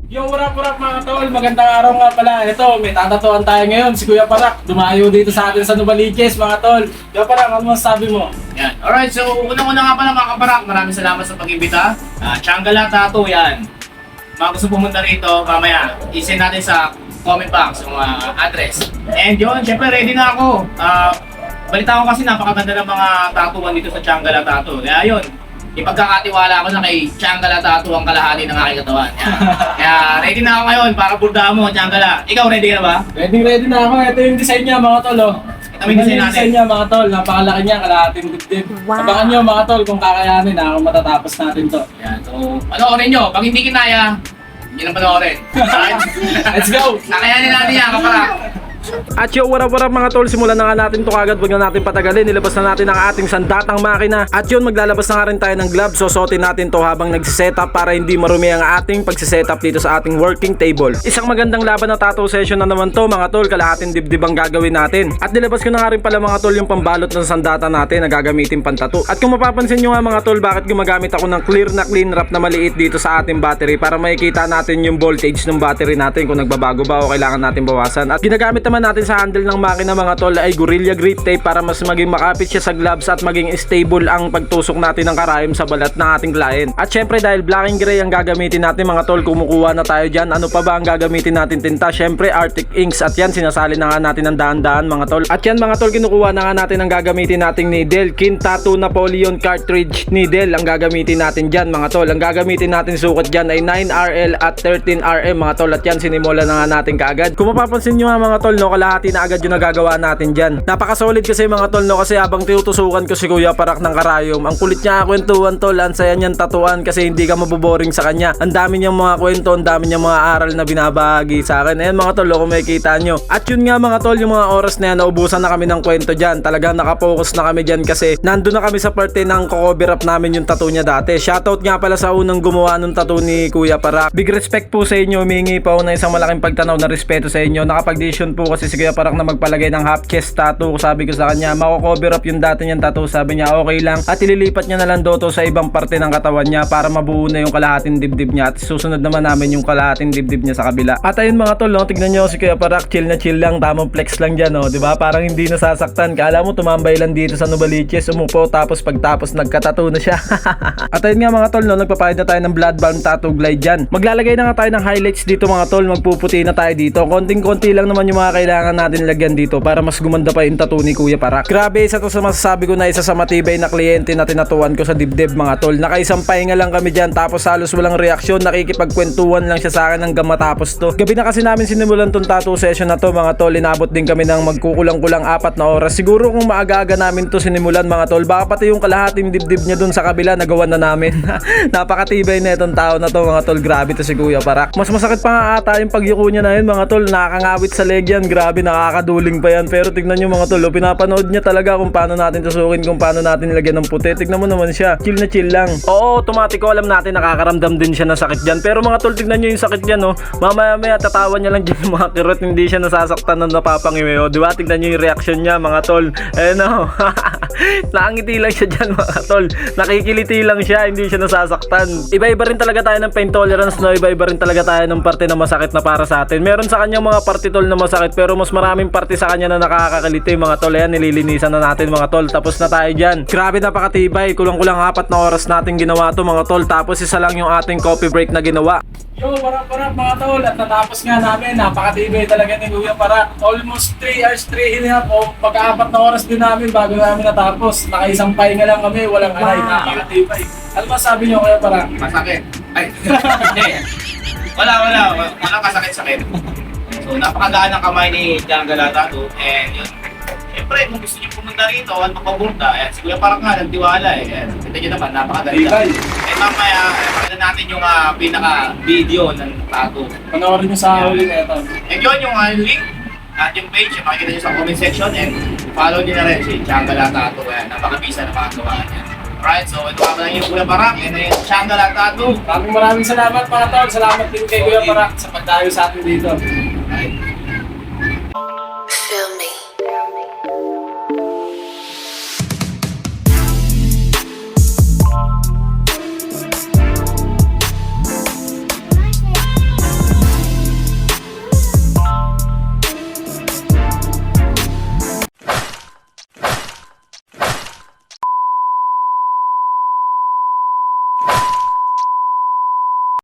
Yo, wrap mga tol, magandang araw nga pala. Ito, may tatatuan tayo ngayon. Si Kuya Parak, dumayo dito sa atin sa Novaliches mga tol. Kuya Parak, ano masasabi mo? Yan. Alright, so unang-una nga pala mga kaparak, maraming salamat sa pag-imbita. Tiangala Tattoo, yan. Mga gusto pumunta rito, mamaya, isin natin sa comment box yung address. And yun, syempre ready na ako. Balita ko kasi napakaganda ng mga tattooan dito sa Tiangala Tattoo. Kaya yun, ipagkakatiwala ko na kay Tiangala Tattoo ang kalahati ng aking katawan. Yan. Kaya ready na ako ngayon para burdahan mo, Tiangala. Ikaw ready ka na ba? Ready na ako. Ito yung design niya mga tol. Oh. Ito yung design natin. Niya mga tol. Napakalaki niya, kalahating dibdib. Wow. Abangan nyo mga tol kung kakayanin na kung matatapos natin to. Yan, so panoorin nyo. Pag hindi kinaya, hindi na panoorin. Alright? Let's go! Kakayanin natin yan, kaparak. At yo, what up mga tol, simulan na nga natin to kagad, wag na natin patagalin. Nilabas na natin ang ating sandatang makina. At yun, maglalabas na nga rin tayo ng gloves. Susuotin natin to habang nagsisetup para hindi marumi ang ating pagsisetup dito sa ating working table. Isang magandang laban na tattoo session na naman to mga tol, kalahating dibdib ang gagawin natin. At nilabas ko na nga rin pala mga tol yung pambalot ng sandata natin na gagamitin pang tattoo. At kung mapapansin nyo nga mga tol, bakit gumagamit ako ng clear na clean wrap na maliit dito sa ating battery para makikita natin yung voltage ng battery natin kung nagbabago ba o kailangan natin bawasan. At ginagamit naman natin sa handle ng makina mga tol ay Gorilla Grip Tape para mas maging makapit siya sa gloves at maging stable ang pagtusok natin ng karayom sa balat ng ating client. At syempre dahil black and gray ang gagamitin natin mga tol, kumukuha na tayo dyan. Ano pa ba ang gagamitin natin tinta? Syempre Arctic Inks, at yan sinasali na nga natin ng dahan-dahan mga tol. At yan mga tol, kinukuha na nga natin ang gagamitin nating needle. Kin Tattoo Napoleon Cartridge Needle ang gagamitin natin dyan mga tol. Ang gagamitin natin sukat dyan ay 9RL at 13RM mga tol. At yan sinimula na nga natin kaagad. Kung mapapansin nyo nga mga tol, no, kalahati na agad yung nagagawa natin dyan. Napaka-solid kasi mga tol, no, kasi habang tinutusukan ko si Kuya Parak ng karayom, ang kulit niya kwentuhan tol, ang saya niyang tatuan kasi hindi ka maboboring sa kanya. Ang dami niyang mga kwento, ang dami niyang mga aral na binabahagi sa akin. Ayan mga tol, kung makikita nyo. At yun nga mga tol, yung mga oras na yan, naubusan na kami ng kwento dyan. Talagang nakapokus na kami dyan kasi nandun na kami sa parte ng cover up namin yung tattoo niya dati. Shoutout nga pala sa unang gumawa ng tattoo ni Kuya Parak. Big respect po sa inyo, humingi pa ako na isang malaking pagtanaw na respeto sa inyo. Nakapag-decision po kasi si Kuya Parak na magpalagay ng half chest tattoo. Sabi ko sa kanya, mako-cover up yung dati niyang tattoo. Sabi niya okay lang at ililipat niya na lang daw to sa ibang parte ng katawan niya para mabuo na yung kalahating dibdib niya at susunod naman namin yung kalahating dibdib niya sa kabila. At ayun mga tol, no, tignan niyo si Kuya Parak, chill na chill lang, tamang flex lang diyan, no, 'di ba? Parang hindi nasasaktan. Kala mo tumambay lang dito sa Novaliches, umupo tapos pagtapos nagka-tattoo na siya. At ayun nga mga tol, no, nagpapahid na tayo ng blood balm tattoo glide diyan. Maglalagay na nga tayo ng highlights dito mga tol, magpuputi na tayo dito. Konting-konti lang naman yung mga kailangan natin lagyan dito para mas gumanda pa yung tattoo ni Kuya Parak. Grabe, isa to sa masasabi ko na isa sa matibay na kliyente na tinatuan ko sa dibdib mga tol. Nakaisang pahinga lang kami dyan tapos halos walang reaksyon, nakikipagkwentuhan lang siya sa akin hanggang matapos to. Gabi na kasi namin sinimulan tong tattoo session na to mga tol. Inabot din kami ng magkukulang-kulang 4 na oras. Siguro kung maaga-aga namin to sinimulan mga tol, baka pati yung kalahating dibdib niya dun sa kabila nagawa na namin. Napakatibay na itong tao na to mga tol. Grabe to si Kuya Parak. Mas masakit pa nga ata yung pagyuko niya na yun mga tol. Nakakangawit sa leg yan. Grabe, nakakaduling pa yan. Pero tignan nyo mga tol, pinapanood niya talaga kung paano natin tusukin, kung paano natin lagyan ng puti. Tignan mo naman siya, chill na chill lang. Oo, automatiko alam natin nakakaramdam din siya ng sakit dyan. Pero mga tol, tignan nyo yung sakit dyan, no. Mamaya tatawa niya lang dyan yung mga kirot, hindi siya nasasaktan na napapangiwi, oh. Diba? Tignan nyo yung reaction niya mga tol. Eh no. Nakangiti lang siya dyan mga tol. Nakikiliti lang siya, hindi siya nasasaktan. Iba-iba rin talaga tayo ng pain tolerance, no. Iba-iba rin talaga tayo ng parte na masakit na para sa atin. Meron sa kanya mga parte tol na masakit, pero mas maraming parte sa kanya na nakakakiliti mga tol. Ayan, nililinisan na natin mga tol. Tapos na tayo dyan. Grabe, napakatibay. Kulang-kulang 4 na oras natin ginawa to mga tol. Tapos isa lang yung ating coffee break na ginawa. Yo, parap mga tol. At natapos nga namin. Napakatibay talaga ni Kuya Parak. Almost 3 hours, 3.5 o pagka-4 na oras din namin bago namin natapos. Nakaisang pahinga lang kami. Walang alay. Napakatibay. Ano masabi nyo Kuya Parak? Masakit. Ay, hindi. Walang kasakit-sakit. So, napakagaan ng kamay ni Tiangala Tattoo. And yun, siyempre, kung gusto niyo pumunta rito at mapapunta, ayan, si Kuya Parak nga, nagtiwala eh. Ayan, kita niyo naman, napakaganda. Eh, mamaya, pakita natin yung pinaka-video ng tattoo. Panoorin nyo sa huli na ito. And yun, yung link at yung page, makikita niyo sa comment section. And follow niyo na rin si Tiangala Tattoo. Ayan, napakabisa na mga gawa niya. Alright, so ito ka lang yung Kuya Parak and then Tiangala Tattoo. Maraming salamat mga tol. Salamat din kay Kuya Parak sa pagdayo sa atin dito.